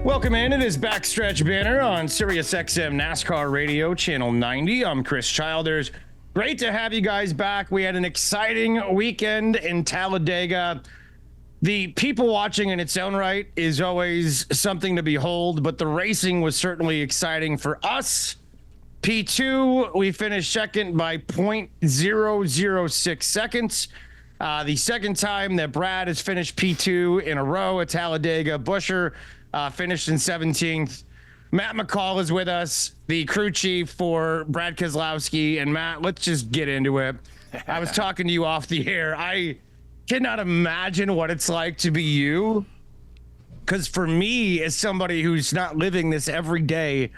Welcome in. It is Backstretch Banter on Sirius XM NASCAR Radio, Channel 90. I'm Chris Childers. Great to have you guys back. We had an exciting weekend in Talladega. The people watching in its own right is always something to behold, but the racing was certainly exciting for us. P2, we finished second by 0.006 seconds. The second time that Brad has finished P2 in a row at Talladega. Buscher finished in 17th. Matt McCall is with us, the crew chief for Brad Keselowski. And Matt, let's just get into it. I was talking to you off the air. I cannot imagine what it's like to be you. Because for me, as somebody who's not living this every day,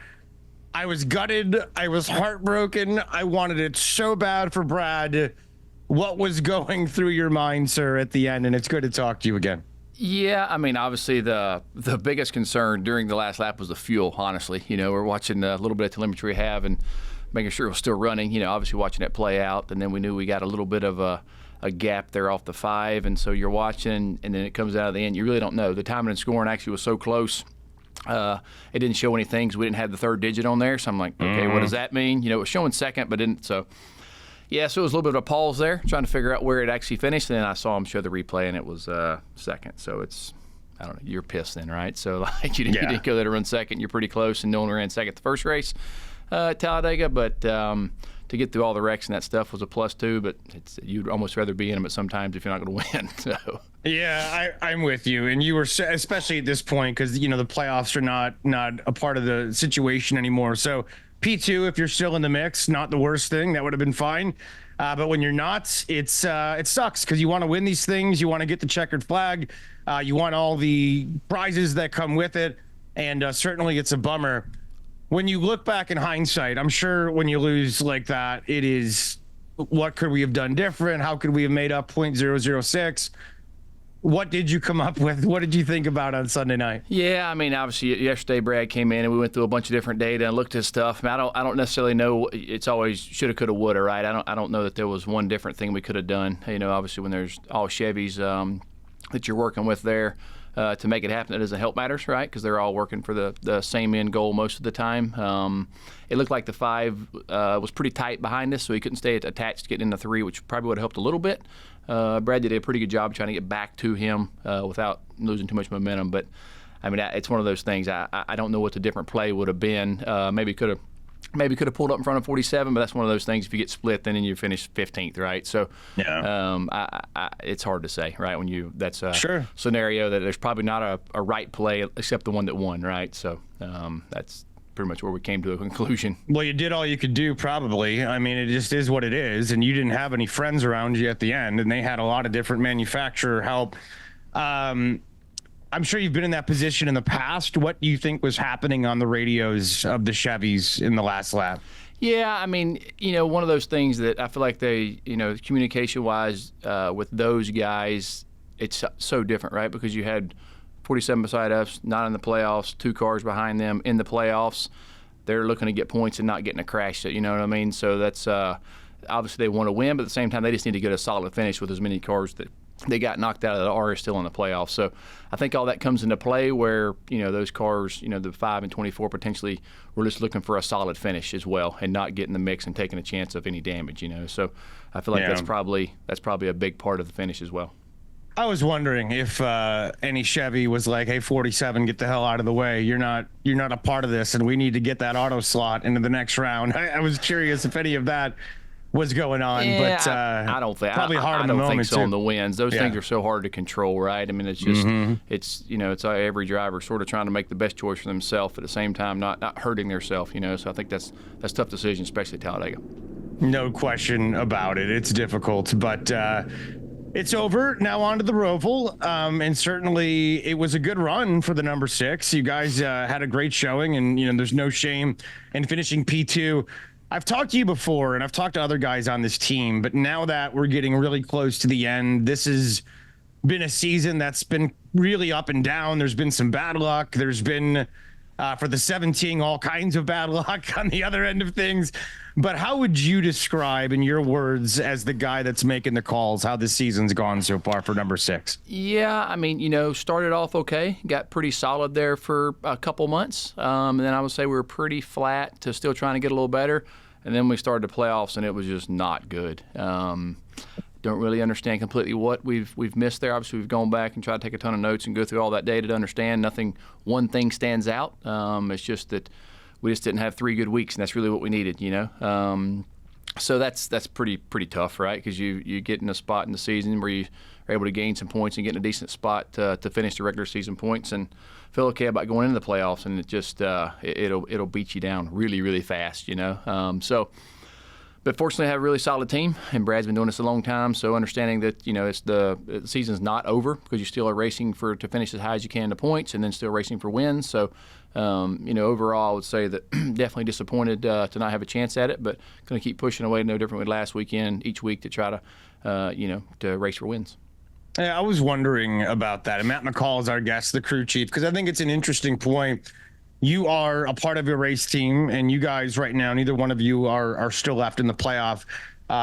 I was gutted. I was heartbroken. I wanted it so bad for Brad. What was going through your mind, sir, at the end? And it's good to talk to you again. Yeah, I mean, obviously the biggest concern during the last lap was the fuel, honestly. You know, we're watching a little bit of telemetry we have and making sure it was still running, you know, obviously watching it play out. And then we knew we got a little bit of a gap there off the 5. And so you're watching, and then it comes out of the end. You really don't know. The timing and scoring actually was so close. It didn't show anything because we didn't have the third digit on there. So I'm like, okay, what does that mean? You know, it was showing second, but didn't. So, yeah, so it was a little bit of a pause there, trying to figure out where it actually finished. And then I saw him show the replay, and it was second. So it's, I don't know, you're pissed then, right? So like you didn't go there to run second. You're pretty close, and no one ran second the first race at Talladega. But to get through all the wrecks and that stuff was a plus too. But you'd almost rather be in them at sometimes if you're not going to win. So. Yeah, I'm with you. And you were, especially at this point, because, you know, the playoffs are not a part of the situation anymore. So P2, if you're still in the mix, not the worst thing. That would have been fine. But when you're not, it sucks because you want to win these things. You want to get the checkered flag. You want all the prizes that come with it. And certainly it's a bummer. When you look back in hindsight, I'm sure when you lose like that, it is, what could we have done different? How could we have made up 0.006? What did you come up with? What did you think about on Sunday night? Yeah, I mean, obviously yesterday Brad came in and we went through a bunch of different data and looked at stuff. I don't necessarily know. It's always shoulda, coulda, woulda, right? I don't know that there was one different thing we could have done. You know, obviously when there's all Chevys that you're working with there to make it happen, it doesn't help matters, right? Because they're all working for the same end goal most of the time. It looked like the 5 was pretty tight behind us, so he couldn't stay attached to getting into 3, which probably would have helped a little bit. Brad did a pretty good job trying to get back to him without losing too much momentum. But, I mean, it's one of those things. I don't know what the different play would have been. Maybe could have pulled up in front of 47, but that's one of those things. If you get split, then you finish 15th, right? So, it's hard to say, right? When that's a scenario that there's probably not a right play except the one that won, right? So that's pretty much where we came to a conclusion. Well, you did all you could do, probably. I mean, it just is what it is, and you didn't have any friends around you at the end, and they had a lot of different manufacturer help. I'm sure you've been in that position in the past. What do you think was happening on the radios of the Chevys in the last lap? Yeah, I mean, you know, one of those things that I feel like they, you know, communication-wise with those guys, it's so different, right? Because you had 47 beside us, not in the playoffs, 2 cars behind them in the playoffs. They're looking to get points and not getting a crash, you know what I mean? So that's obviously they want to win, but at the same time, they just need to get a solid finish with as many cars that they got knocked out of that are still in the playoffs. So I think all that comes into play where, you know, those cars, you know, the 5 and 24 potentially were just looking for a solid finish as well and not getting the mix and taking a chance of any damage, you know. So I feel like that's probably a big part of the finish as well. I was wondering if any Chevy was like, "Hey, 47, get the hell out of the way. You're not a part of this, and we need to get that auto slot into the next round." I was curious if any of that was going on, but I don't think probably hard in the moment. I don't think so too. On the wins. Those things are so hard to control, right? I mean, it's just it's, you know, it's every driver sort of trying to make the best choice for themselves at the same time, not hurting themselves, you know. So I think that's a tough decision, especially at Talladega. No question about it. It's difficult, but it's over. Now on to the Roval. And certainly it was a good run for the number 6. You guys had a great showing, and, you know, there's no shame in finishing P2. I've talked to you before, and I've talked to other guys on this team, but now that we're getting really close to the end, this has been a season that's been really up and down. There's been some bad luck. There's been For the 17, all kinds of bad luck on the other end of things. But how would you describe, in your words, as the guy that's making the calls, how this season's gone so far for number 6? Yeah, I mean, started off okay, got pretty solid there for a couple months. And then I would say we were pretty flat to still trying to get a little better. And then we started the playoffs, and it was just not good. Don't really understand completely what we've missed there. Obviously, we've gone back and tried to take a ton of notes and go through all that data to understand. One thing stands out. It's just that we just didn't have 3 good weeks, and that's really what we needed, So that's pretty tough, right? Because you get in a spot in the season where you are able to gain some points and get in a decent spot to finish the regular season points and feel okay about going into the playoffs, and it just it'll beat you down really, really fast, But fortunately, I have a really solid team, and Brad's been doing this a long time. So understanding that it's the season's not over because you still are racing to finish as high as you can in the points, and then still racing for wins. So overall, I would say that definitely disappointed to not have a chance at it, but going to keep pushing away no different with last weekend each week to try to to race for wins. Yeah, I was wondering about that. And Matt McCall is our guest, the crew chief, because I think it's an interesting point. You are a part of your race team, and you guys right now, neither one of you are still left in the playoff.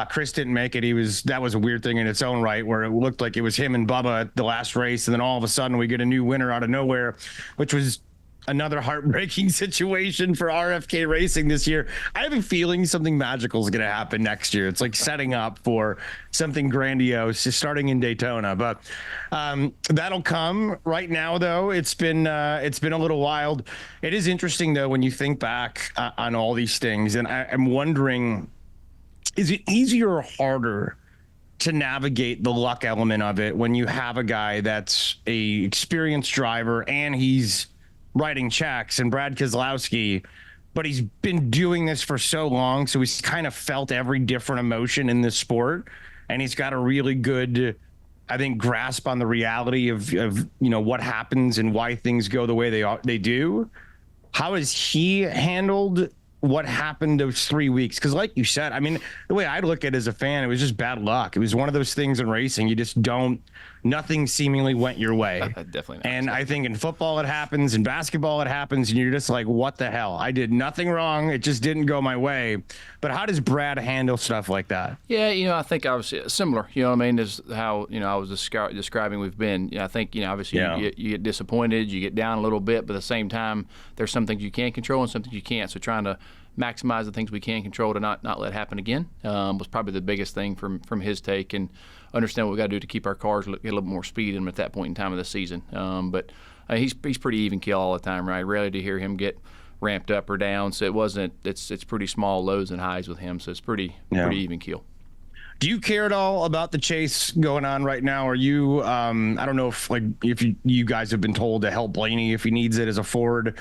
Chris didn't make it. That was a weird thing in its own right, where it looked like it was him and Bubba at the last race, and then all of a sudden we get a new winner out of nowhere, which was another heartbreaking situation for RFK Racing this year. I have a feeling something magical is going to happen next year. It's like setting up for something grandiose, starting in Daytona. But that'll come. Right now, though, it's been a little wild. It is interesting, though, when you think back on all these things, and I'm wondering, is it easier or harder to navigate the luck element of it when you have a guy that's a experienced driver and he's writing checks, and Brad Keselowski, but he's been doing this for so long, so he's kind of felt every different emotion in this sport, and he's got a really good, I think, grasp on the reality of what happens and why things go the way they do. How has he handled what happened those 3 weeks? Because like you said, I mean, the way I look at it as a fan, it was just bad luck. It was one of those things in racing. You just nothing seemingly went your way. Definitely not. And I think in football it happens, in basketball it happens, and you're just like, what the hell? I did nothing wrong. It just didn't go my way. But how does Brad handle stuff like that? Yeah, I think obviously similar, is how, I was describing we've been. I think, obviously you get disappointed, you get down a little bit, but at the same time, there's some things you can control and some things you can't. So trying to maximize the things we can control to not let happen again was probably the biggest thing from his take, and understand what we got to do to keep our cars get a little more speed in them at that point in time of the season. But he's pretty even keel all the time, right? Rarely to hear him get ramped up or down. So it's pretty small lows and highs with him. So it's pretty even keel. Do you care at all about the chase going on right now? Are you, I don't know if you guys have been told to help Blaney if he needs it as a Ford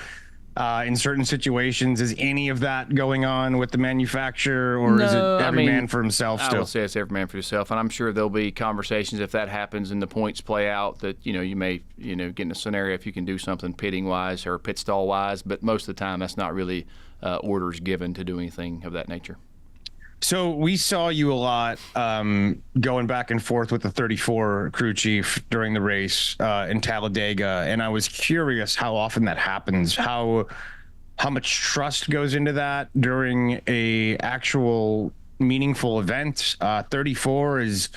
in certain situations. Is any of that going on with the manufacturer, or is it every man for himself still? I would say it's every man for himself, and I'm sure there'll be conversations if that happens and the points play out that you may get in a scenario if you can do something pitting wise or pit stall wise, but most of the time that's not really orders given to do anything of that nature. So we saw you a lot going back and forth with the 34 crew chief during the race in Talladega, and I was curious how often that happens, how much trust goes into that during a actual meaningful event. 34 is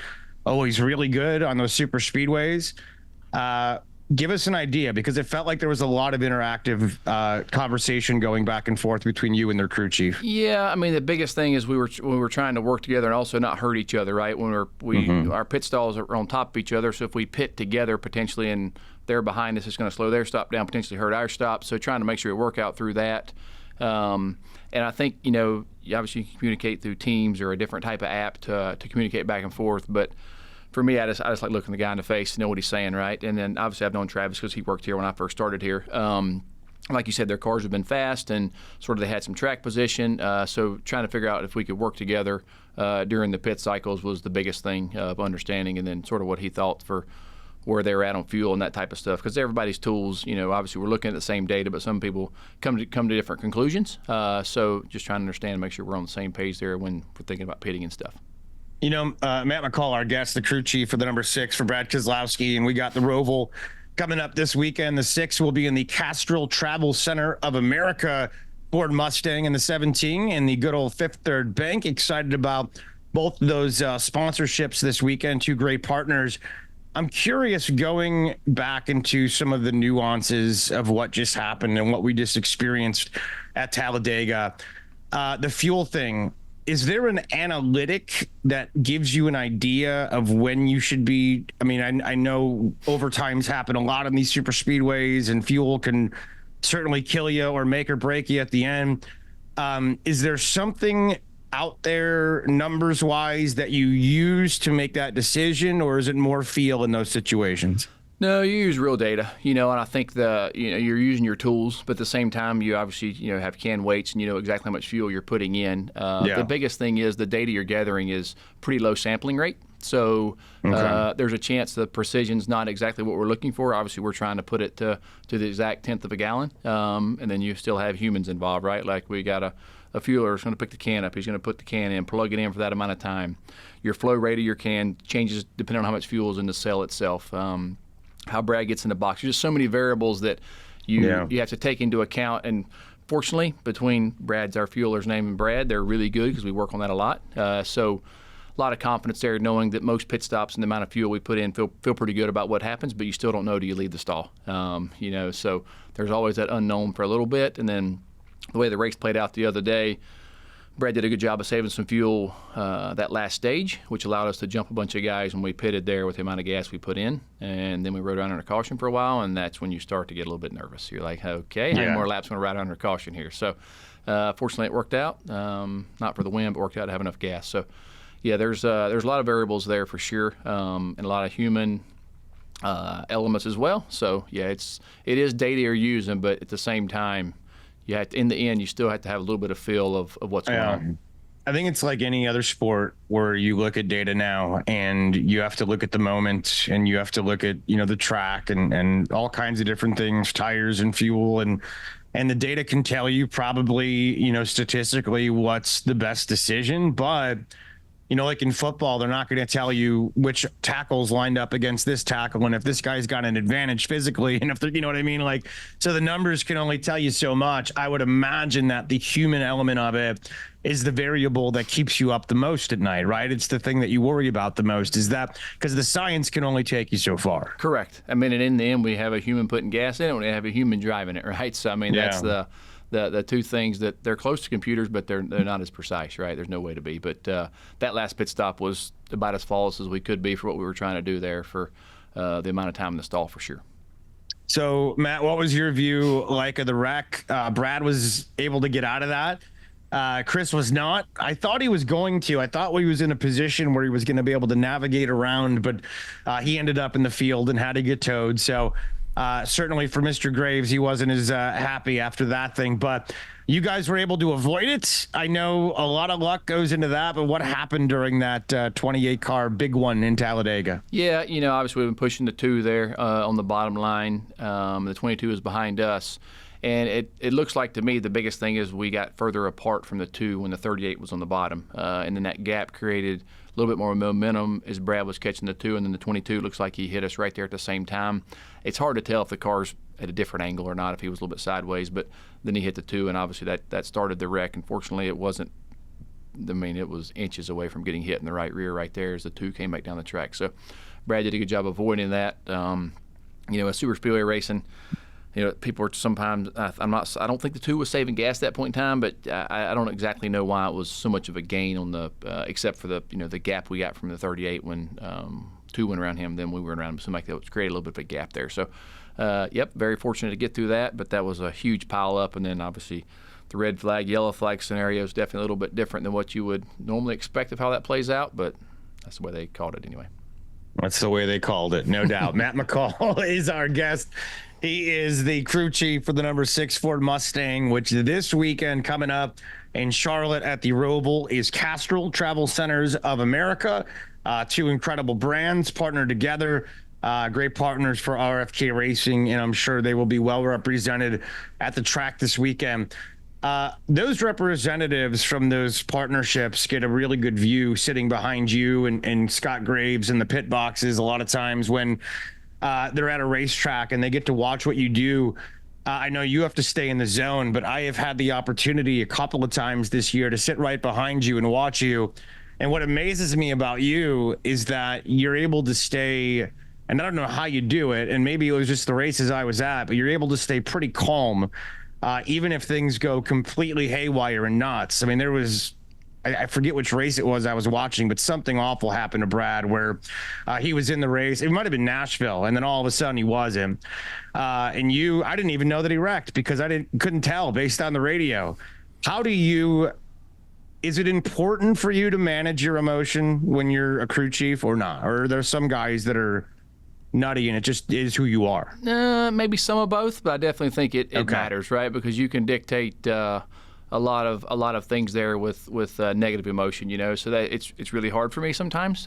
always really good on those super speedways. Give us an idea, because it felt like there was a lot of interactive conversation going back and forth between you and their crew chief. Yeah, I mean, the biggest thing is we were trying to work together and also not hurt each other, right? When our pit stalls are on top of each other, so if we pit together potentially and they're behind us, it's going to slow their stop down, potentially hurt our stop. So trying to make sure we work out through that. And I think, obviously you can communicate through Teams or a different type of app to communicate back and forth, but for me, I just like looking the guy in the face to know what he's saying, right? And then obviously I've known Travis because he worked here when I first started here. Like you said, their cars have been fast and sort of they had some track position. So trying to figure out if we could work together during the pit cycles was the biggest thing of understanding, and then sort of what he thought for where they were at on fuel and that type of stuff. Because everybody's tools, obviously we're looking at the same data, but some people come to different conclusions. So just trying to understand and make sure we're on the same page there when we're thinking about pitting and stuff. Matt McCall, our guest, the crew chief for the number 6 for Brad Keselowski, and we got the Roval Coming up this weekend, the 6 will be in the Castrol Travel Center of America. Ford Mustang and the 17 in the good old Fifth Third Bank. Excited about both of those sponsorships this weekend. Two great partners. I'm curious, going back into some of the nuances of what just happened and what we just experienced at Talladega. The fuel thing, is there an analytic that gives you an idea of when you should be? I mean, I know overtimes happen a lot in these super speedways, and fuel can certainly kill you or make or break you at the end. Is there something out there numbers wise that you use to make that decision, or is it more feel in those situations? No, you use real data, and I think you're using your tools, but at the same time, you obviously, have canned weights and you know exactly how much fuel you're putting in. The biggest thing is the data you're gathering is pretty low sampling rate. So there's a chance the precision's not exactly what we're looking for. Obviously, we're trying to put it to the exact tenth of a gallon, and then you still have humans involved, right? Like we got a fueler who's going to pick the can up. He's going to put the can in, plug it in for that amount of time. Your flow rate of your can changes depending on how much fuel is in the cell itself. How Brad gets in the box. There's just so many variables that you have to take into account. And fortunately, between Brad's our fueler's name and Brad, they're really good because we work on that a lot. So a lot of confidence there, knowing that most pit stops and the amount of fuel we put in feel pretty good about what happens, but you still don't know till you leave the stall. So there's always that unknown for a little bit. And then the way the race played out the other day, Brad did a good job of saving some fuel that last stage, which allowed us to jump a bunch of guys when we pitted there with the amount of gas we put in. And then we rode around under caution for a while, and that's when you start to get a little bit nervous. You're like, okay, how many more laps going to ride under caution here? So fortunately it worked out. Not for the win, but worked out to have enough gas. So, yeah, there's a lot of variables there for sure, and a lot of human elements as well. So, yeah, it is data you're using, but at the same time, in the end, you still have to have a little bit of feel of what's going on. I think it's like any other sport where you look at data now and you have to look at the moment and you have to look at, the track and all kinds of different things, tires and fuel, and the data can tell you probably, statistically what's the best decision. But like in football, they're not going to tell you which tackles lined up against this tackle and if this guy's got an advantage physically, and if they're, you know what I mean? Like, so the numbers can only tell you so much. I would imagine that the human element of it is the variable that keeps you up the most at night, right? It's the thing that you worry about the most, is that because the science can only take you so far. Correct. I mean, and in the end, we have a human putting gas in it and we have a human driving it, right? So, I mean, that's the two things that they're close to computers, but they're not as precise, right? There's no way to be. But that last pit stop was about as flawless as we could be for what we were trying to do there for the amount of time in the stall, for sure. So, Matt, what was your view like of the wreck? Brad was able to get out of that. Chris was not. I thought he was going to. I thought he was in a position where he was going to be able to navigate around, but he ended up in the field and had to get towed. So certainly for Mr. Graves, he wasn't as happy after that thing, but you guys were able to avoid it. I know a lot of luck goes into that, but what happened during that 28 car big one in Talladega? Yeah, obviously we've been pushing the 2 there on the bottom line. The 22 is behind us. And it looks like to me the biggest thing is we got further apart from the 2 when the 38 was on the bottom. And then that gap created a little bit more momentum as Brad was catching the 2, and then the 22 looks like he hit us right there at the same time. It's hard to tell if the car's at a different angle or not, if he was a little bit sideways, but then he hit the 2, and obviously that started the wreck. Unfortunately, it wasn't. I mean, it was inches away from getting hit in the right rear right there as the 2 came back down the track. So Brad did a good job avoiding that. A super speedway racing, people are sometimes. I don't think the 2 was saving gas at that point in time, but I don't exactly know why it was so much of a gain on the, except for the the gap we got from the 38 when 2 went around him, then we went around him. Seemed like that was created a little bit of a gap there. So, very fortunate to get through that, but that was a huge pile up, and then obviously the red flag, yellow flag scenario is definitely a little bit different than what you would normally expect of how that plays out, but that's the way they called it anyway. That's the way they called it, no doubt. Matt McCall is our guest. He is the crew chief for the number 6 Ford Mustang, which this weekend coming up in Charlotte at the Roval is Castrol Travel Centers of America. 2 incredible brands partnered together. Great partners for RFK Racing, and I'm sure they will be well represented at the track this weekend. Those representatives from those partnerships get a really good view sitting behind you and Scott Graves in the pit boxes a lot of times when they're at a racetrack and they get to watch what you do. I know you have to stay in the zone, but I have had the opportunity a couple of times this year to sit right behind you and watch you. And what amazes me about you is that you're able to stay, and I don't know how you do it, and maybe it was just the races I was at, but you're able to stay pretty calm, even if things go completely haywire and nuts. I mean, there was, I forget which race it was I was watching, but something awful happened to Brad where he was in the race. It might have been Nashville, and then all of a sudden he wasn't. I didn't even know that he wrecked because couldn't tell based on the radio. Is it important for you to manage your emotion when you're a crew chief or not? Or are there some guys that are nutty and it just is who you are? Maybe some of both, but I definitely think it matters, right? Because you can dictate a lot of things there with negative emotion, so that it's really hard for me sometimes.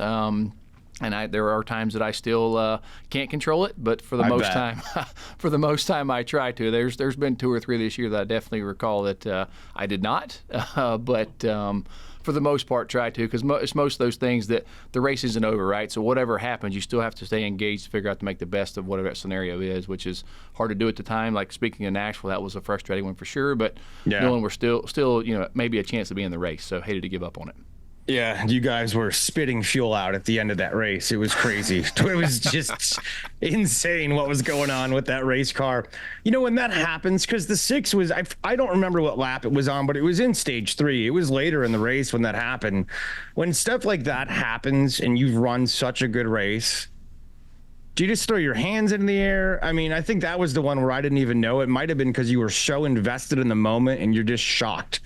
And there are times that I still can't control it, but for the most time I try to. There's been 2 or 3 this year that I definitely recall that I did not, but for the most part try to, because it's most of those things that the race isn't over, right? So whatever happens, you still have to stay engaged to figure out to make the best of whatever that scenario is, which is hard to do at the time. Like speaking of Nashville, that was a frustrating one for sure, but knowing we're still maybe a chance to be in the race, so hated to give up on it. Yeah, you guys were spitting fuel out at the end of that race. It was crazy. It was just insane what was going on with that race car. When that happens, because the 6 was, I don't remember what lap it was on, but it was in stage 3. It was later in the race when that happened. When stuff like that happens and you've run such a good race, do you just throw your hands in the air? I mean, I think that was the one where I didn't even know. It might have been because you were so invested in the moment and you're just shocked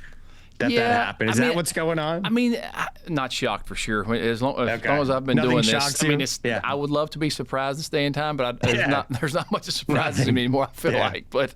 that happened. Is that what's going on? I mean, not shocked for sure. As long as I've been doing this, I would love to be surprised this day and time, but there's not much of surprises to me anymore, I feel like. But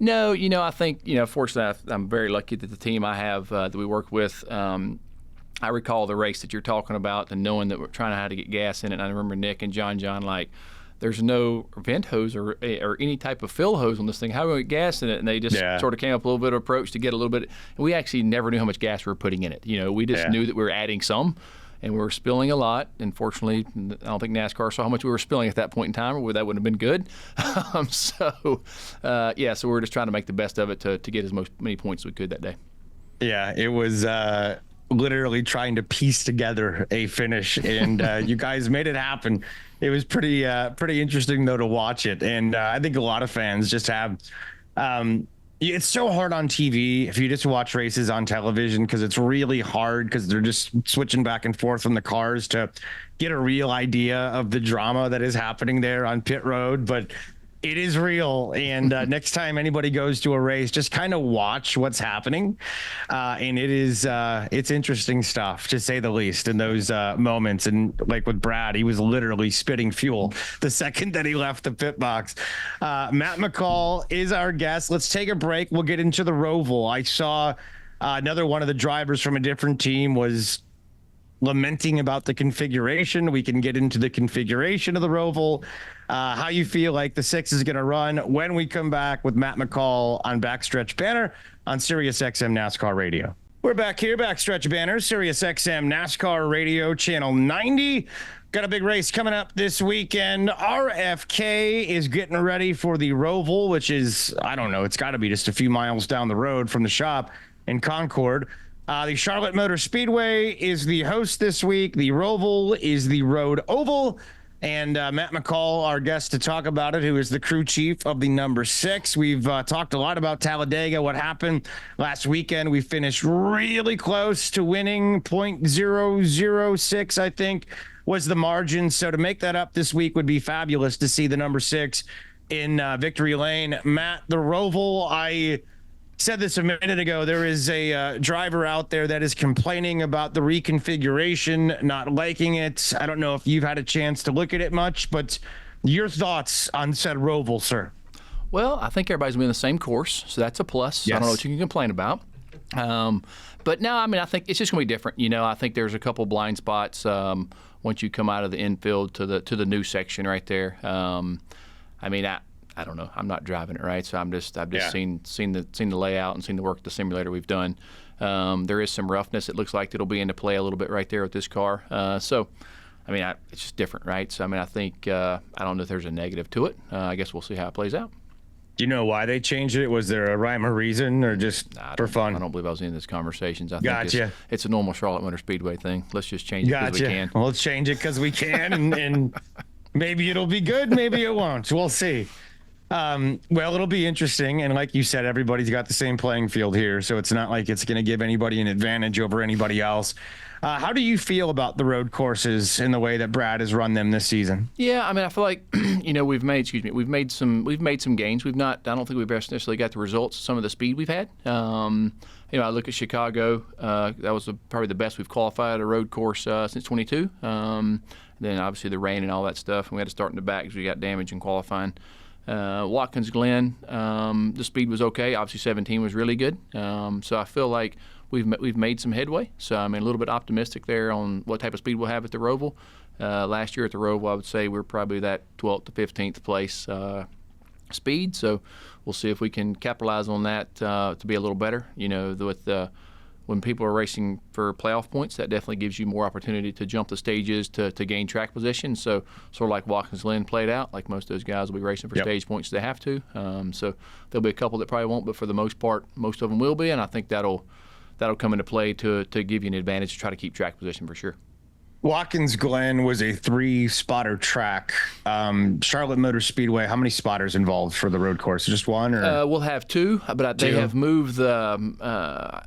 no, I think, fortunately, I'm very lucky that the team I have that we work with, I recall the race that you're talking about and knowing that we're trying to how to get gas in it. And I remember Nick and John like, there's no vent hose or any type of fill hose on this thing. How do we get gas in it? And they just sort of came up with a little bit of approach to get a little bit. And we actually never knew how much gas we were putting in it. We just knew that we were adding some, and we were spilling a lot. And fortunately, I don't think NASCAR saw how much we were spilling at that point in time, or that wouldn't have been good. So we're just trying to make the best of it to get as many points as we could that day. Yeah, it was literally trying to piece together a finish, and you guys made it happen. It was pretty interesting though to watch it, and I think a lot of fans just have. It's so hard on TV if you just watch races on television, because it's really hard because they're just switching back and forth from the cars to get a real idea of the drama that is happening there on pit road, but it is real. And next time anybody goes to a race, just kind of watch what's happening. And it's interesting stuff, to say the least, in those moments. And like with Brad, he was literally spitting fuel the second that he left the pit box. Matt McCall is our guest. Let's take a break. We'll get into the Roval. I saw another one of the drivers from a different team was lamenting about the configuration. We can get into the configuration of the Roval, how you feel like the 6 is going to run when we come back with Matt McCall on Backstretch Banter on SiriusXM NASCAR Radio. We're back here, Backstretch Banter, SiriusXM NASCAR Radio, channel 90. Got a big race coming up this weekend. RFK is getting ready for the Roval, which is, I don't know, it's got to be just a few miles down the road from the shop in Concord. The Charlotte Motor Speedway is the host this week. The Roval is the road oval. And Matt McCall, our guest to talk about it, who is the crew chief of the number 6. We've talked a lot about Talladega, what happened last weekend. We finished really close to winning. 0.006, I think, was the margin. So to make that up this week would be fabulous to see the number 6 in victory lane. Matt, the Roval, I said this a minute ago, there is a driver out there that is complaining about the reconfiguration, not liking it. I don't know if you've had a chance to look at it much, but your thoughts on said Roval, sir? Well, I think everybody's been the same course, so that's a plus. Yes. I don't know what you can complain about. But no, I mean, I think it's just going to be different. I think there's a couple blind spots once you come out of the infield to the new section right there. I don't know. I'm not driving it, right? So I've just seen the layout and seen the work the simulator we've done. There is some roughness. It looks like it'll be into play a little bit right there with this car. So I mean, it's just different, right? So, I mean, I think I don't know if there's a negative to it. I guess we'll see how it plays out. Do you know why they changed it? Was there a rhyme or reason, or just for fun? I don't believe I was in these conversations. I think it's a normal Charlotte Motor Speedway thing. Let's just change it because we can. Well, let's change it because we can, and maybe it'll be good, maybe it won't. We'll see. Well, it'll be interesting, and like you said, everybody's got the same playing field here, so it's not like it's going to give anybody an advantage over anybody else. How do you feel about the road courses and the way that Brad has run them this season? Yeah, I mean, I feel like we've made some gains. I don't think we've necessarily got the results of some of the speed we've had. I look at Chicago. That was probably the best we've qualified at a road course since 22. Then obviously the rain and all that stuff, and we had to start in the back because we got damage in qualifying. Watkins Glen, the speed was okay. Obviously 17 was really good. So I feel like we've made some headway. So I mean, a little bit optimistic there on what type of speed we'll have at the Roval. Last year at the Roval, I would say we're probably that 12th to 15th place speed. So we'll see if we can capitalize on that to be a little better. When people are racing for playoff points, that definitely gives you more opportunity to jump the stages to gain track position. So sort of like Watkins Glen played out, like most of those guys will be racing for stage points if they have to. So there'll be a couple that probably won't, but for the most part, most of them will be, and I think that'll come into play to give you an advantage to try to keep track position for sure. Watkins Glen was a 3-spotter track. Charlotte Motor Speedway, how many spotters involved for the road course? Just one? Or? We'll have 2, but they have moved I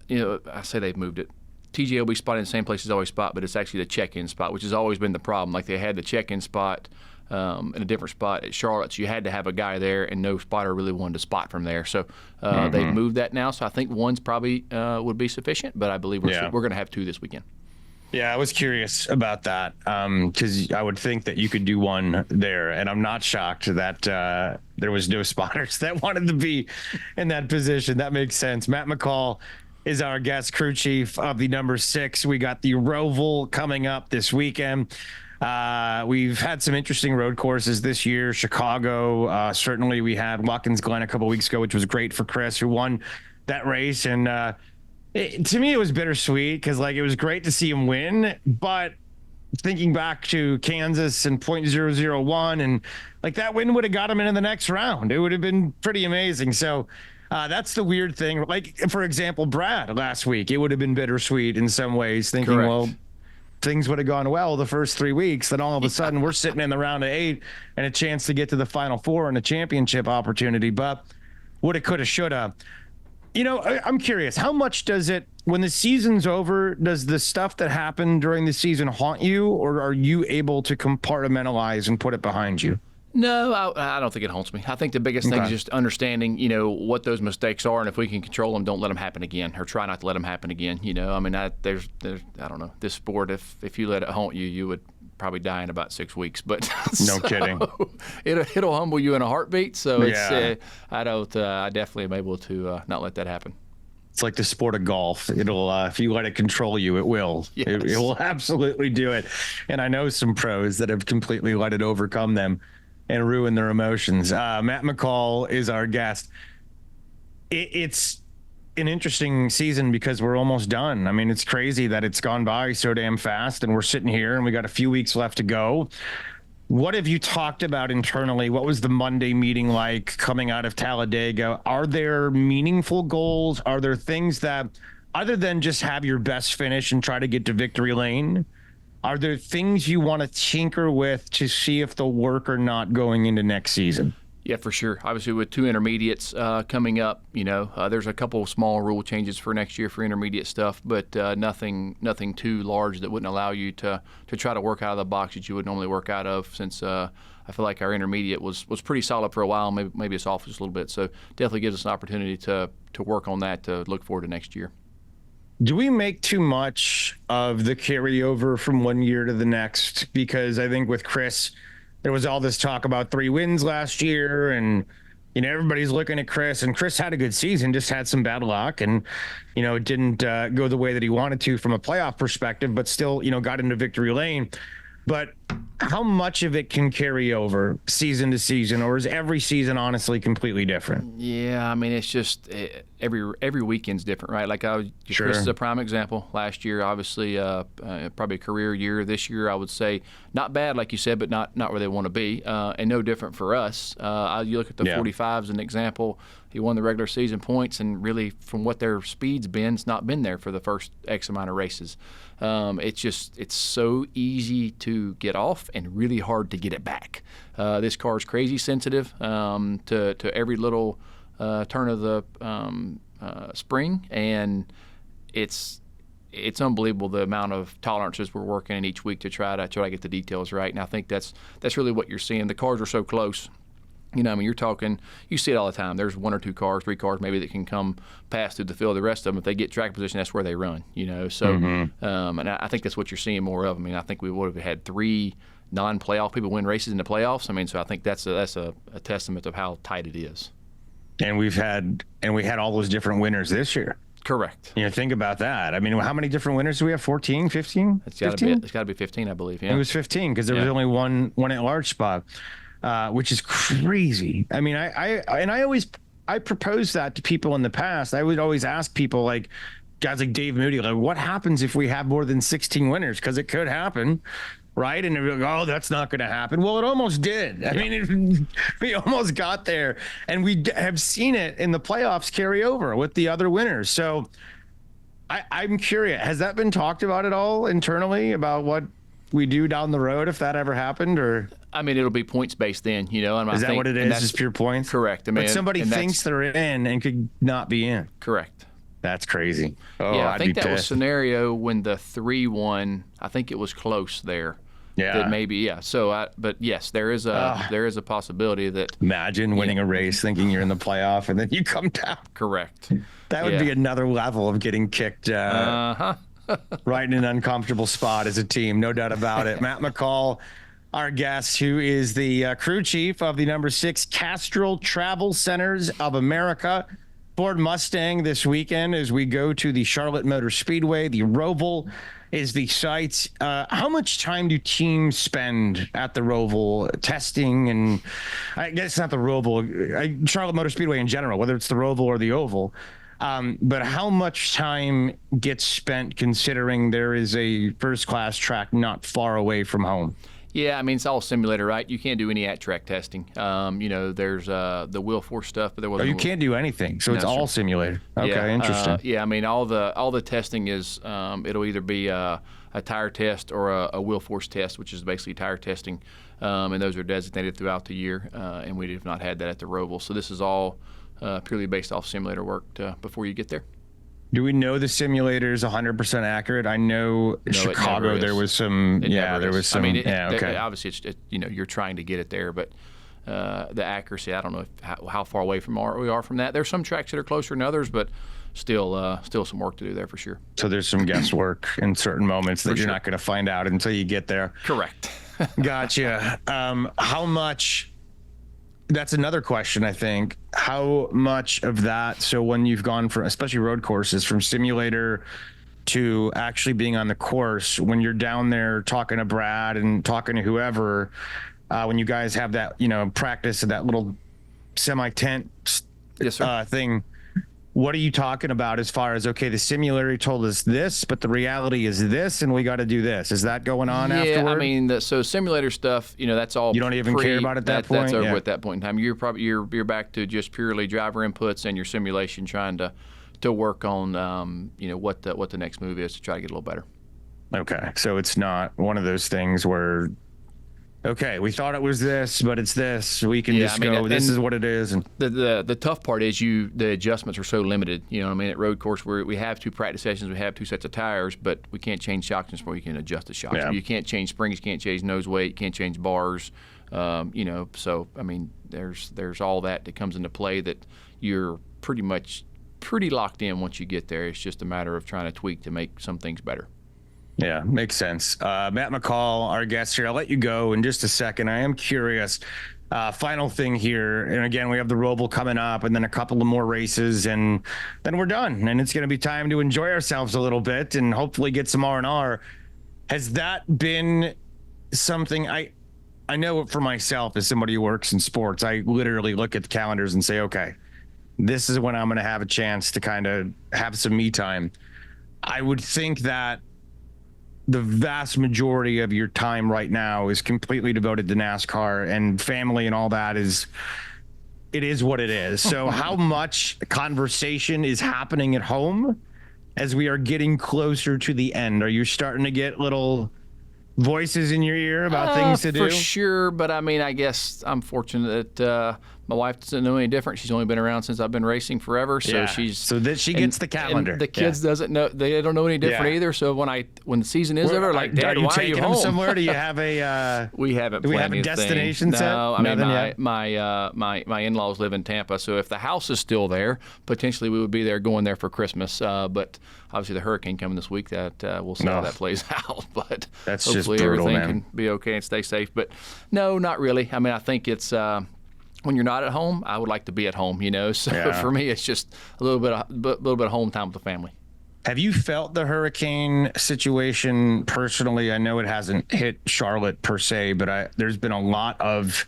say they've moved it. TJ will be spotted in the same place as always spot, but it's actually the check-in spot, which has always been the problem. Like they had the check-in spot in a different spot at Charlotte, so you had to have a guy there, and no spotter really wanted to spot from there. So they've moved that now, so I think one's probably would be sufficient, but I believe we're going to have 2 this weekend. Yeah, I was curious about that because I would think that you could do one there, and I'm not shocked that there was no spotters that wanted to be in that position. That makes sense. Matt McCall is our guest crew chief of the number 6. We got the Roval coming up this weekend. We've had some interesting road courses this year. Chicago, certainly we had Watkins Glen a couple weeks ago, which was great for Chris, who won that race, and to me, it was bittersweet because, like, it was great to see him win, but thinking back to Kansas and .001, and like that win would have got him into the next round. It would have been pretty amazing. So that's the weird thing. Like, for example, Brad last week, it would have been bittersweet in some ways, thinking, Correct. Well, things would have gone well the first 3 weeks. Then all of a sudden, we're sitting in the round of 8 and a chance to get to the Final Four and a championship opportunity. But woulda, coulda, shoulda. I'm curious, how much does it, when the season's over, does the stuff that happened during the season haunt you, or are you able to compartmentalize and put it behind you? No, I don't think it haunts me. I think the biggest thing is just understanding, what those mistakes are, and if we can control them, don't let them happen again, or try not to let them happen again. I mean, there's I don't know, this sport, if you let it haunt you, you would probably die in about 6 weeks. But no kidding, it'll humble you in a heartbeat. So it's I definitely am able to not let that happen. It's like the sport of golf. It'll if you let it control you, it will. Yes. It will absolutely do it. And I know some pros that have completely let it overcome them and ruin their emotions. Matt McCall is our guest. It's an interesting season because we're almost done. I mean, it's crazy that it's gone by so damn fast, and we're sitting here and we got a few weeks left to go. What have you talked about internally? What was the Monday meeting like coming out of Talladega? Are there meaningful goals? Are there things that, other than just have your best finish and try to get to victory lane, are there things you want to tinker with to see if they'll work or not going into next season? Yeah, for sure. Obviously, with 2 intermediates coming up, there's a couple of small rule changes for next year for intermediate stuff, but nothing too large that wouldn't allow you to try to work out of the box that you would normally work out of. Since I feel like our intermediate was pretty solid for a while, maybe it's off just a little bit. So definitely gives us an opportunity to work on that to look forward to next year. Do we make too much of the carryover from one year to the next? Because I think with Chris, there was all this talk about 3 wins last year, and everybody's looking at Chris, and Chris had a good season, just had some bad luck, and it didn't go the way that he wanted to from a playoff perspective, but still got into victory lane. But how much of it can carry over season to season, or is every season honestly completely different? Yeah, I mean, it's just every weekend's different, right? Like Sure. Chris is a prime example. Last year, obviously, probably a career year. This year, I would say not bad, like you said, but not where they want to be, and no different for us. You look at the 45 as an example. He won the regular season points, and really, from what their speed's been, it's not been there for the first X amount of races. It's so easy to get off and really hard to get it back. This car is crazy sensitive to every little turn of the spring, and it's unbelievable the amount of tolerances we're working in each week to try to get the details right. And I think that's really what you're seeing. The cars are so close. You know, I mean, you see it all the time. There's 1 or 2 cars, 3 cars maybe that can come pass through the field. The rest of them, if they get track position, that's where they run, you know. So, and I think that's what you're seeing more of. I mean, I think we would have had 3 non-playoff people win races in the playoffs. I mean, so I think that's a testament of how tight it is. And we had all those different winners this year. Correct. You know, think about that. I mean, how many different winners do we have? 14, 15? It's got to be 15, I believe. Yeah. It was 15 because there was only one at-large spot. Which is crazy. I mean, I proposed that to people in the past. I would always ask people, like guys like Dave Moody, like, what happens if we have more than 16 winners? Because it could happen, right? And they're like, oh, that's not going to happen. Well, it almost did. I mean, we almost got there, and we have seen it in the playoffs carry over with the other winners. So I'm curious, has that been talked about at all internally about what we do down the road if that ever happened? Or I mean, it'll be points based then, you know. And is that what it is? Is pure points? Correct. I mean, but somebody thinks they're in and could not be in. Correct. That's crazy. Oh, yeah, I think that was scenario when the 3 won. I think it was close there. Yeah. That maybe, yeah. So, but yes, there is a possibility that. Imagine winning a race thinking you're in the playoff and then you come down. Correct. That would be another level of getting kicked. Right in an uncomfortable spot as a team, no doubt about it. Matt McCall, our guest, who is the crew chief of the number 6 Castrol Travel Centers of America. Ford Mustang this weekend as we go to the Charlotte Motor Speedway. The Roval is the site. How much time do teams spend at the Roval testing? And I guess not the Roval, Charlotte Motor Speedway in general, whether it's the Roval or the Oval. But how much time gets spent considering there is a first-class track not far away from home? Yeah, I mean, it's all simulator, right? You can't do any at-track testing. You know, there's the wheel force stuff, but there wasn't. Oh, you can't do anything, so it's all simulator. Okay, interesting. Yeah, I mean, all the testing is it'll either be a tire test or a wheel force test, which is basically tire testing, and those are designated throughout the year, and we have not had that at the Roval. So this is all purely based off simulator work before you get there. Do we know the simulator is 100% accurate? I know Chicago there was some. There was some. I mean, okay. Obviously, it's you're trying to get it there, but the accuracy, I don't know how far away from we are from that. There's some tracks that are closer than others, but still some work to do there for sure. So there's some guesswork in certain moments that you're not going to find out until you get there. Correct. Gotcha. How much? That's another question, I think. How much of that, so when you've gone from, especially road courses, from simulator to actually being on the course, when you're down there talking to Brad and talking to whoever, when you guys have that, practice of that little semi-tent thing, what are you talking about as far as, okay, the simulator told us this, but the reality is this, and we got to do this? Is that going on afterward? Yeah, I mean, so simulator stuff, that's all. You don't even care about it at that point? That's over at that point in time. You're back to just purely driver inputs and your simulation, trying to work on, what the next move is to try to get a little better. Okay, so it's not one of those things where, okay, we thought it was this, but it's this. We can go, this is what it is. And the tough part is the adjustments are so limited. You know what I mean? At road course, we have 2 practice sessions, we have 2 sets of tires, but we can't change shocks and you can adjust the shocks. Yeah. You can't change springs, you can't change nose weight, you can't change bars. So, I mean, there's all that comes into play that you're pretty locked in once you get there. It's just a matter of trying to tweak to make some things better. Yeah, makes sense. Matt McCall, our guest here. I'll let you go in just a second. I am curious. Final thing here. And again, we have the Roval coming up and then a couple of more races and then we're done. And it's going to be time to enjoy ourselves a little bit and hopefully get some R&R. Has that been something I know for myself as somebody who works in sports, I literally look at the calendars and say, okay, this is when I'm going to have a chance to kind of have some me time. I would think that the vast majority of your time right now is completely devoted to NASCAR and family and all that it is what it is. So how much conversation is happening at home as we are getting closer to the end? Are you starting to get little voices in your ear about things to do? For sure, but I mean, I guess I'm fortunate that my wife doesn't know any different. She's only been around since I've been racing forever, so she gets the calendar. And the kids doesn't know; they don't know any different either. So when the season is over, like, Dad, why are you home? Them somewhere? Do you have a? We haven't. Do we have a destination set? No, I mean my in-laws live in Tampa, so if the house is still there, potentially we would be there going there for Christmas. But obviously the hurricane coming this week, that we'll see how that plays out. But that's hopefully just brutal, everything man. can be okay and stay safe. But no, not really. I mean, I think it's. When you're not at home, I would like to be at home, So for me, it's just a little bit of home time with the family. Have you felt the hurricane situation personally? I know it hasn't hit Charlotte per se, but there's been a lot of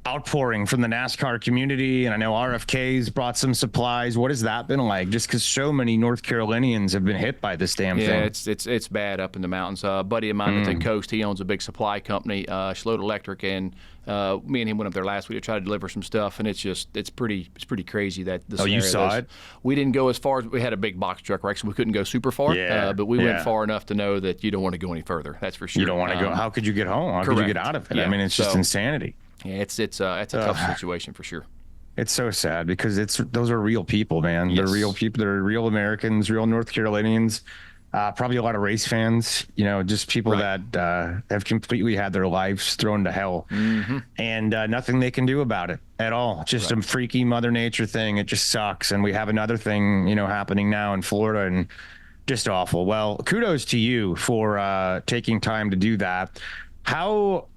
outpouring from the NASCAR community, and I know RFK's brought some supplies. What has that been like? Just because so many North Carolinians have been hit by this damn thing. Yeah, it's bad up in the mountains. A buddy of mine at the coast, he owns a big supply company, Schlote Electric, and me and him went up there last week to try to deliver some stuff, and it's pretty crazy that the scenario. You saw it? We didn't go as far as we had a big box truck, right? So we couldn't go super far. But we went far enough to know that you don't want to go any further. That's for sure. You don't want to go. How could you get home? How could you get out of it? Yeah. I mean, it's just insanity. Yeah, it's a tough situation for sure. It's so sad because those are real people, man. Yes. They're real people. They're real Americans, real North Carolinians. Probably a lot of race fans, just people that have completely had their lives thrown to hell, and nothing they can do about it at all. Just some freaky Mother Nature thing. It just sucks. And we have another thing, happening now in Florida, and just awful. Well, kudos to you for taking time to do that. How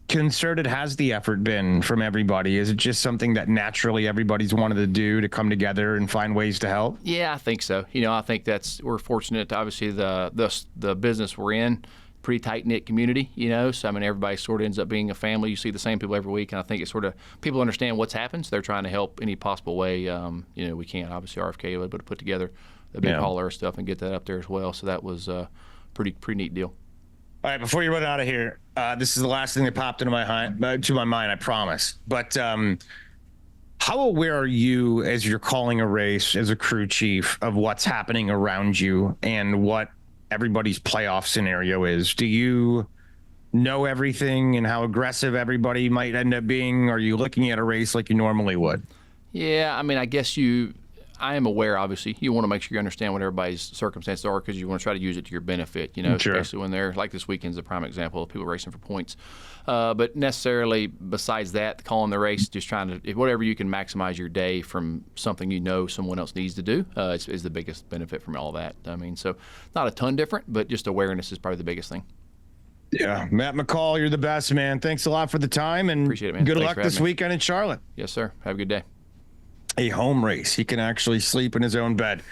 concerted has the effort been from everybody? Is it just something that naturally everybody's wanted to do, to come together and find ways to help? Yeah, I think so. I think we're fortunate to, obviously, the business we're in, pretty tight-knit community, so I mean everybody sort of ends up being a family. You see the same people every week, and I think it's sort of people understand what's happened, so they're trying to help any possible way we can. Obviously RFK was able to put together the big hauler stuff and get that up there as well, so that was a pretty neat deal. All right, before you run out of here, this is the last thing that popped into my mind, I promise. But how aware are you, as you're calling a race as a crew chief, of what's happening around you and what everybody's playoff scenario is? Do you know everything and how aggressive everybody might end up being? Are you looking at a race like you normally would? Yeah, I mean, I guess I am aware, obviously. You want to make sure you understand what everybody's circumstances are because you want to try to use it to your benefit, Sure. Especially when they're, like this weekend's a prime example of people racing for points. But necessarily, besides that, calling the race, just trying to, whatever you can maximize your day from something someone else needs to do is the biggest benefit from all that. I mean, so not a ton different, but just awareness is probably the biggest thing. Yeah, Matt McCall, you're the best, man. Thanks a lot for the time, and appreciate it, man. Good Thanks luck this weekend in Charlotte. Yes, sir. Have a good day. A home race. He can actually sleep in his own bed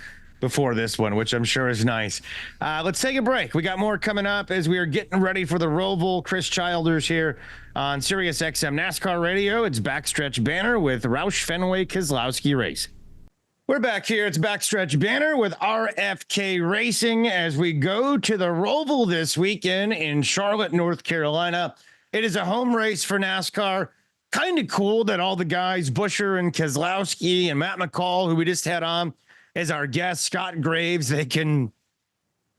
before this one, which I'm sure is nice. Let's take a break. We got more coming up as we are getting ready for the Roval. Chris Childers here on Sirius XM NASCAR Radio. It's Backstretch Banter with Roush Fenway Keselowski Racing. We're back here. It's Backstretch Banter with RFK Racing as we go to the Roval this weekend in Charlotte, North Carolina. It is a home race for NASCAR. Kind of cool that all the guys, Buescher and Keselowski and Matt McCall, who we just had on as our guest, Scott Graves, they can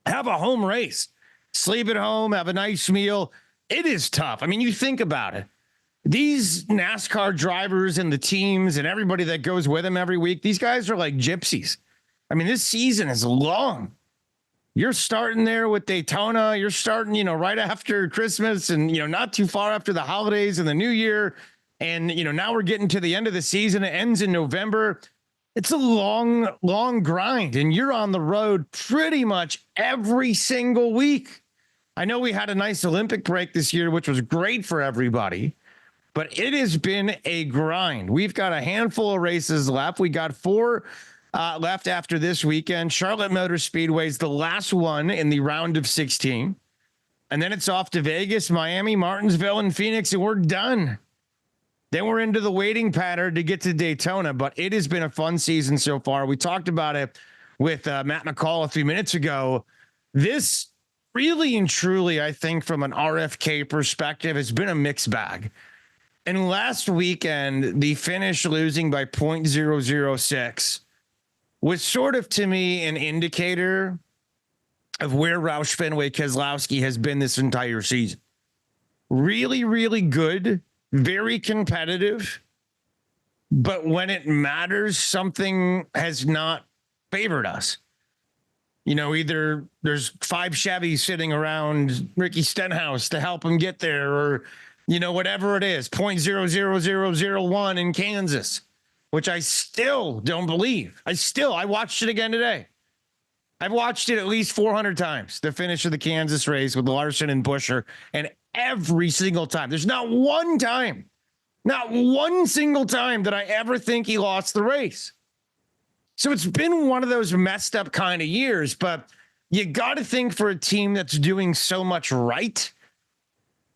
have a home race, sleep at home, have a nice meal. It is tough. I mean, you think about it. These NASCAR drivers and the teams and everybody that goes with them every week, these guys are like gypsies. I mean, this season is long. You're starting there with Daytona. You're starting, right after Christmas and, not too far after the holidays and the new year. And, now we're getting to the end of the season. It ends in November. It's a long, long grind, and you're on the road pretty much every single week. I know we had a nice Olympic break this year, which was great for everybody, but it has been a grind. We've got a handful of races left. We got 4 left after this weekend. Charlotte Motor Speedway is the last one in the round of 16. And then it's off to Vegas, Miami, Martinsville, and Phoenix, and we're done. Then we're into the waiting pattern to get to Daytona, but it has been a fun season so far. We talked about it with Matt McCall a few minutes ago. This really and truly, I think from an RFK perspective, has been a mixed bag. And last weekend, the finish losing by 0.006 was sort of, to me, an indicator of where Roush Fenway Keselowski has been this entire season. Really, really good, very competitive, but when it matters, something has not favored us. You know, either there's 5 Chevys sitting around Ricky Stenhouse to help him get there, or, you know, whatever it is, 0.00001 in Kansas, which I still don't believe. I watched it again today. I've watched it at least 400 times, the finish of the Kansas race with Larson and Buescher, and every single time, there's not one single time that I ever think he lost the race. So it's been one of those messed up kind of years, but you got to think for a team that's doing so much right,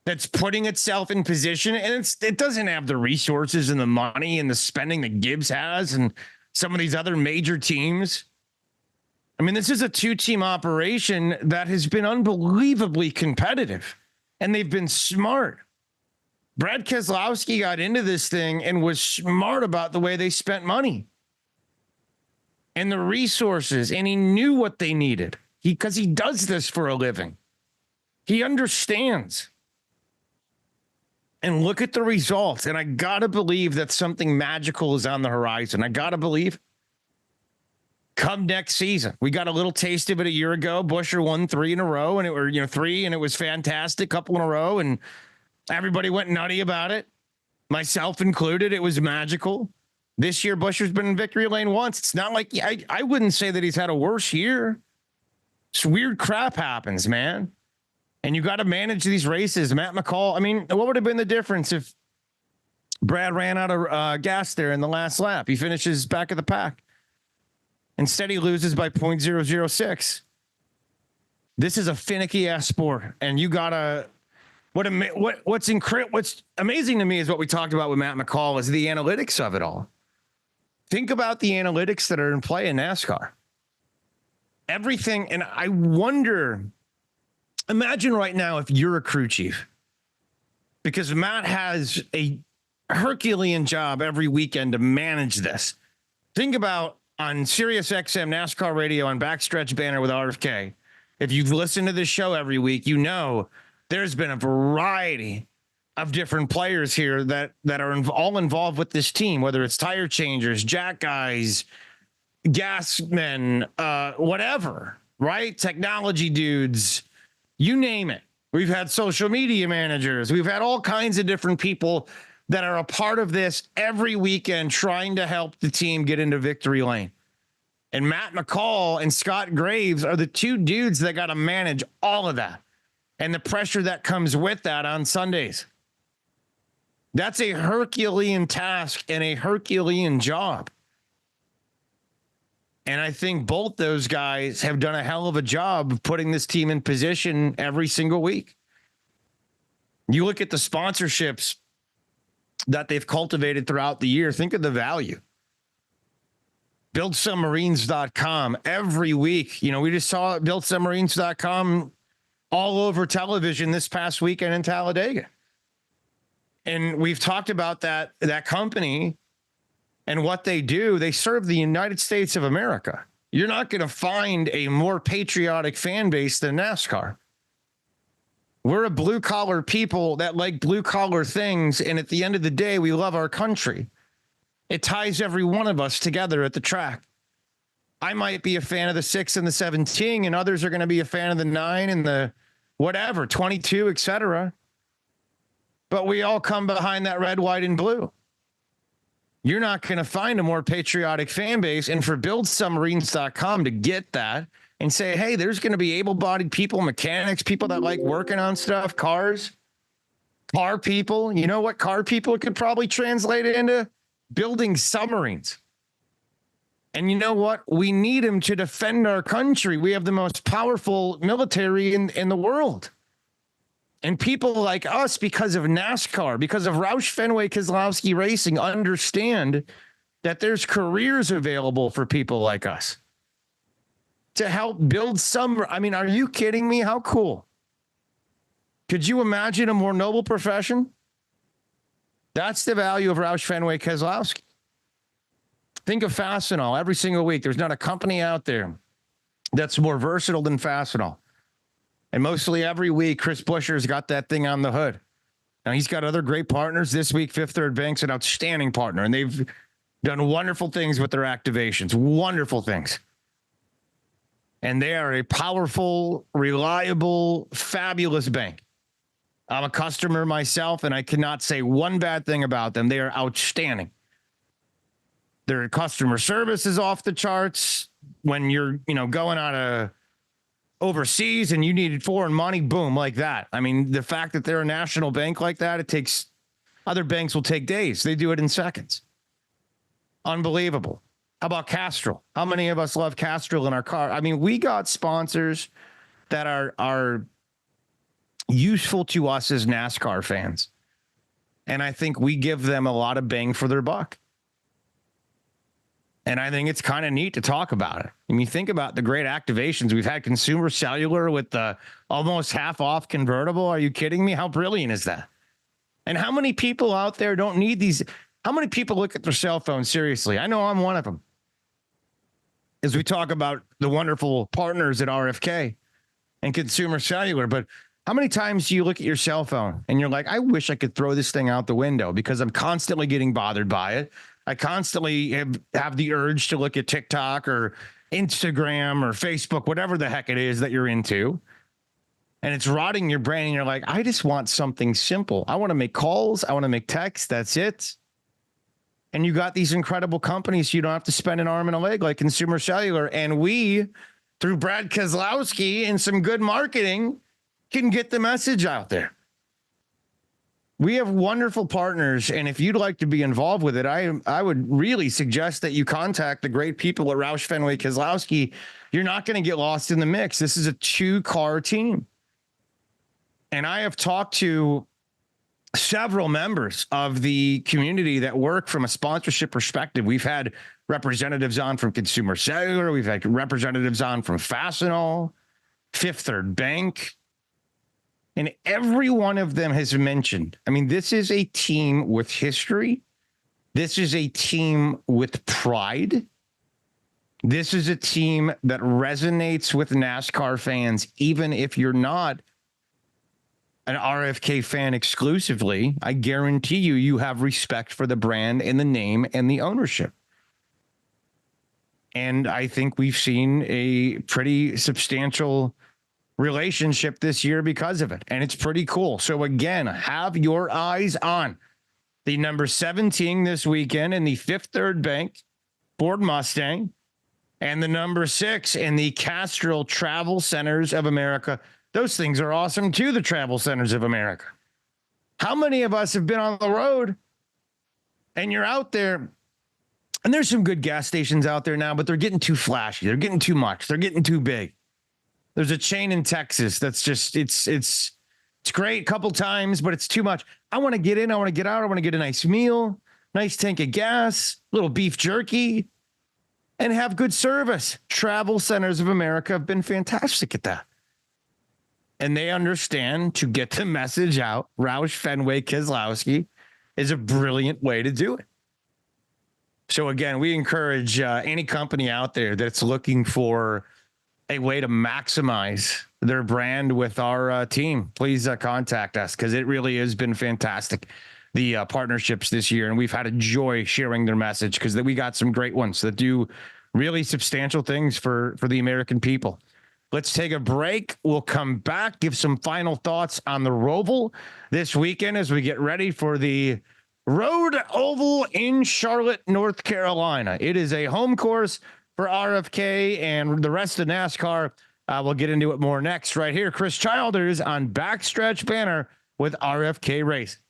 that's putting itself in position, and it doesn't have the resources and the money and the spending that Gibbs has and some of these other major teams. I mean, this is a 2-team operation that has been unbelievably competitive, and they've been smart. Brad Keselowski got into this thing and was smart about the way they spent money and the resources, and he knew what they needed. Because he does this for a living. He understands. And look at the results. And I got to believe that something magical is on the horizon. I got to believe. Come next season. We got a little taste of it a year ago. Buescher won 3 in a row, and it was fantastic, couple in a row, and everybody went nutty about it, myself included. It was magical. This year, Buescher's been in victory lane once. It's not like I wouldn't say that he's had a worse year. It's weird crap happens, man. And you got to manage these races. Matt McCall, I mean, what would have been the difference if Brad ran out of gas there in the last lap? He finishes back of the pack. Instead, he loses by 0.006. This is a finicky ass sport, and you gotta. What's amazing to me is what we talked about with Matt McCall is the analytics of it all. Think about the analytics that are in play in NASCAR. Everything, and I wonder. Imagine right now if you're a crew chief, because Matt has a Herculean job every weekend to manage this. Think about on Sirius XM NASCAR radio on Backstretch Banter with RFK. If you've listened to this show every week, you know there's been a variety of different players here that are all involved with this team, whether it's tire changers, jack guys, gas men, whatever, right? Technology dudes, you name it. We've had social media managers. We've had all kinds of different people that are a part of this every weekend trying to help the team get into victory lane. And Matt McCall and Scott Graves are the 2 dudes that got to manage all of that and the pressure that comes with that on Sundays. That's a Herculean task and a Herculean job. And I think both those guys have done a hell of a job of putting this team in position every single week. You look at the sponsorships that they've cultivated throughout the year. Think of the value. BuildSubmarines.com every week. You know, we just saw BuildSubmarines.com all over television this past weekend in Talladega. And we've talked about that company and what they do. They serve the United States of America. You're not going to find a more patriotic fan base than NASCAR. We're a blue collar people that like blue collar things. And at the end of the day, we love our country. It ties every one of us together at the track. I might be a fan of the 6 and the 17, and others are going to be a fan of the 9 and the whatever, 22, etc. But we all come behind that red, white, and blue. You're not going to find a more patriotic fan base. And for BuildSubmarines.com to get that and say, hey, there's going to be able-bodied people, mechanics, people that like working on stuff, cars, car people. You know what car people could probably translate it into? Building submarines. And you know what? We need them to defend our country. We have the most powerful military in the world. And people like us, because of NASCAR, because of Roush Fenway Keselowski Racing, understand that there's careers available for people like us to help build some. I mean, are you kidding me? How cool. Could you imagine a more noble profession? That's the value of Roush Fenway Keselowski. Think of Fastenal every single week. There's not a company out there that's more versatile than Fastenal. And mostly every week, Chris Buescher's got that thing on the hood. Now, he's got other great partners. This week, Fifth Third Bank's an outstanding partner, and they've done wonderful things with their activations, wonderful things. And they are a powerful, reliable, fabulous bank. I'm a customer myself, and I cannot say one bad thing about them. They are outstanding. Their customer service is off the charts. When you're, going on a overseas and you needed foreign money, boom, like that. I mean, the fact that they're a national bank like that, it takes, other banks will take days. They do it in seconds. Unbelievable. How about Castrol? How many of us love Castrol in our car? I mean, we got sponsors that are useful to us as NASCAR fans. And I think we give them a lot of bang for their buck. And I think it's kind of neat to talk about it. I mean, think about the great activations. We've had Consumer Cellular with the almost half off convertible. Are you kidding me? How brilliant is that? And how many people out there don't need these? How many people look at their cell phone seriously? I know I'm one of them. As we talk about the wonderful partners at RFK and Consumer Cellular, but how many times do you look at your cell phone and you're like, I wish I could throw this thing out the window because I'm constantly getting bothered by it. I constantly have the urge to look at TikTok or Instagram or Facebook, whatever the heck it is that you're into. And it's rotting your brain. And you're like, I just want something simple. I want to make calls. I want to make texts. That's it. And you got these incredible companies. So you don't have to spend an arm and a leg like Consumer Cellular. And we, through Brad Keselowski and some good marketing, can get the message out there. We have wonderful partners, and if you'd like to be involved with it, I would really suggest that you contact the great people at Roush Fenway Keselowski. You're not going to get lost in the mix. This is a 2-car team. And I have talked to several members of the community that work from a sponsorship perspective. We've had representatives on from Consumer Cellular. We've had representatives on from Fastenal, Fifth Third Bank. And every one of them has mentioned, I mean, this is a team with history. This is a team with pride. This is a team that resonates with NASCAR fans, even if you're not an RFK fan exclusively. I guarantee you have respect for the brand and the name and the ownership. And I think we've seen a pretty substantial relationship this year because of it. And it's pretty cool. So again, have your eyes on the number 17 this weekend in the Fifth Third Bank Ford Mustang and the number 6 in the Castrol Travel Centers of America. Those things are awesome too, the Travel Centers of America. How many of us have been on the road and you're out there, and there's some good gas stations out there now, but they're getting too flashy. They're getting too much. They're getting too big. There's a chain in Texas that's just, it's great a couple times, but it's too much. I want to get in. I want to get out. I want to get a nice meal, nice tank of gas, little beef jerky, and have good service. Travel Centers of America have been fantastic at that. And they understand to get the message out. Roush Fenway Keselowski is a brilliant way to do it. So again, we encourage any company out there that's looking for a way to maximize their brand with our team, please contact us, because it really has been fantastic, the partnerships this year. And we've had a joy sharing their message because we got some great ones that do really substantial things for the American people. Let's take a break. We'll come back, give some final thoughts on the Roval this weekend as we get ready for the Road Oval in Charlotte, North Carolina. It is a home course for RFK and the rest of NASCAR. We'll get into it more next right here. Chris Childers on Backstretch Banter with RFK Racing.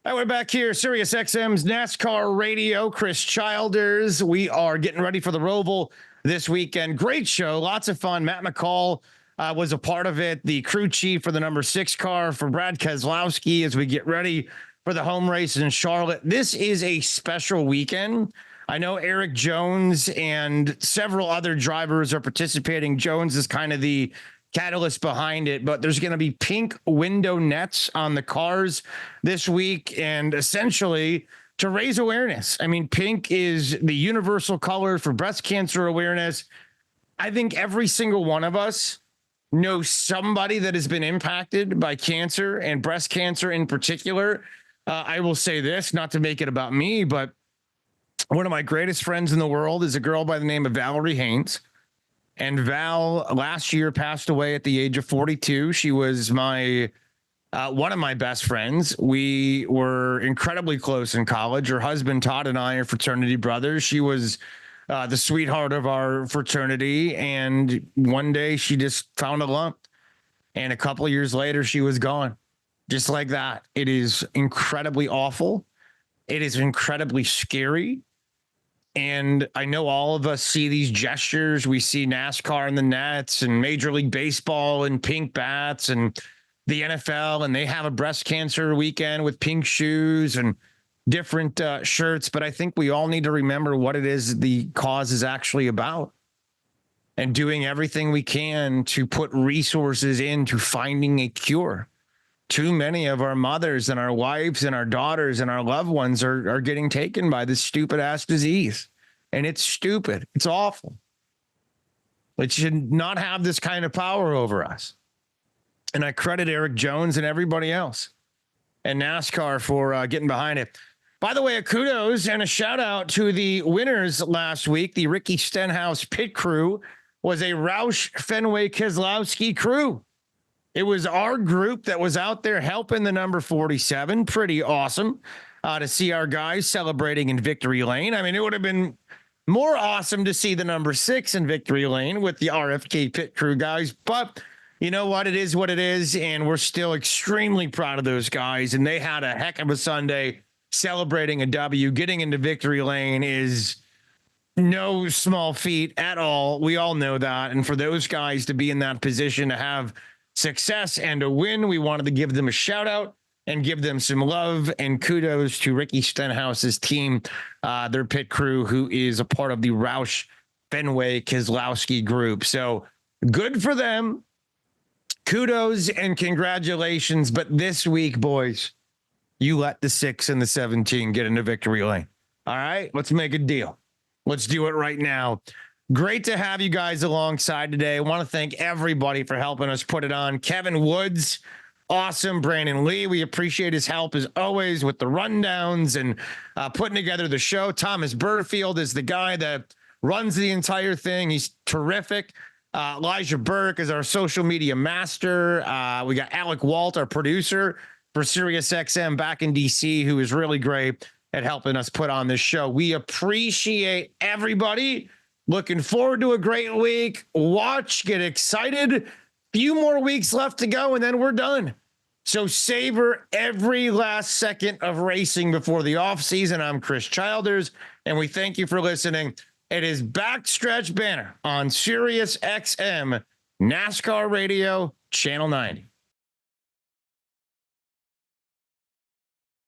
All right, we're back here, Sirius XM's NASCAR Radio. Chris Childers. We are getting ready for the Roval this weekend. Great show, lots of fun. Matt McCall was a part of it. The crew chief for the number 6 car for Brad Keselowski as we get ready for the home race in Charlotte. This is a special weekend. I know Eric Jones and several other drivers are participating. Jones is kind of the catalyst behind it, but there's going to be pink window nets on the cars this week, and essentially to raise awareness. I mean, pink is the universal color for breast cancer awareness. I think every single one of us knows somebody that has been impacted by cancer and breast cancer in particular. I will say this, not to make it about me, but one of my greatest friends in the world is a girl by the name of Valerie Haynes. And Val last year passed away at the age of 42. She was my one of my best friends. We were incredibly close in college. Her husband, Todd, and I are fraternity brothers. She was the sweetheart of our fraternity. And one day she just found a lump. And a couple of years later, she was gone. Just like that. It is incredibly awful. It is incredibly scary. And I know all of us see these gestures. We see NASCAR in the nets and Major League Baseball and pink bats and the NFL, and they have a breast cancer weekend with pink shoes and different shirts. But I think we all need to remember what it is the cause is actually about, and doing everything we can to put resources into finding a cure. Too many of our mothers and our wives and our daughters and our loved ones are getting taken by this stupid ass disease. And it's stupid. It's awful. It should not have this kind of power over us. And I credit Eric Jones and everybody else and NASCAR for getting behind it. By the way, a kudos and a shout out to the winners last week. The Ricky Stenhouse pit crew was a Roush Fenway Keselowski crew. It was our group that was out there helping the number 47. Pretty awesome to see our guys celebrating in victory lane. I mean, it would have been more awesome to see the number 6 in victory lane with the RFK pit crew guys. But you know what? It is what it is. And we're still extremely proud of those guys. And they had a heck of a Sunday celebrating a W. Getting into victory lane is no small feat at all. We all know that. And for those guys to be in that position to have success and a win, we wanted to give them a shout out and give them some love and kudos to Ricky Stenhouse's team, their pit crew, who is a part of the Roush Fenway Keselowski group. So good for them. Kudos and congratulations. But this week, boys, you let the 6 and the 17 get into victory lane. All right, let's make a deal. Let's do it right now. Great to have you guys alongside today. I want to thank everybody for helping us put it on. Kevin Woods, awesome. Brandon Lee, we appreciate his help as always with the rundowns and putting together the show. Thomas Burfield is the guy that runs the entire thing. He's terrific. Elijah Burke is our social media master. We got Alec Walt, our producer for SiriusXM back in DC, who is really great at helping us put on this show. We appreciate everybody. Looking forward to a great week. Watch, get excited. Few more weeks left to go, and then we're done. So savor every last second of racing before the off season. I'm Chris Childers, and we thank you for listening. It is Backstretch Banter on SiriusXM NASCAR Radio, Channel 90.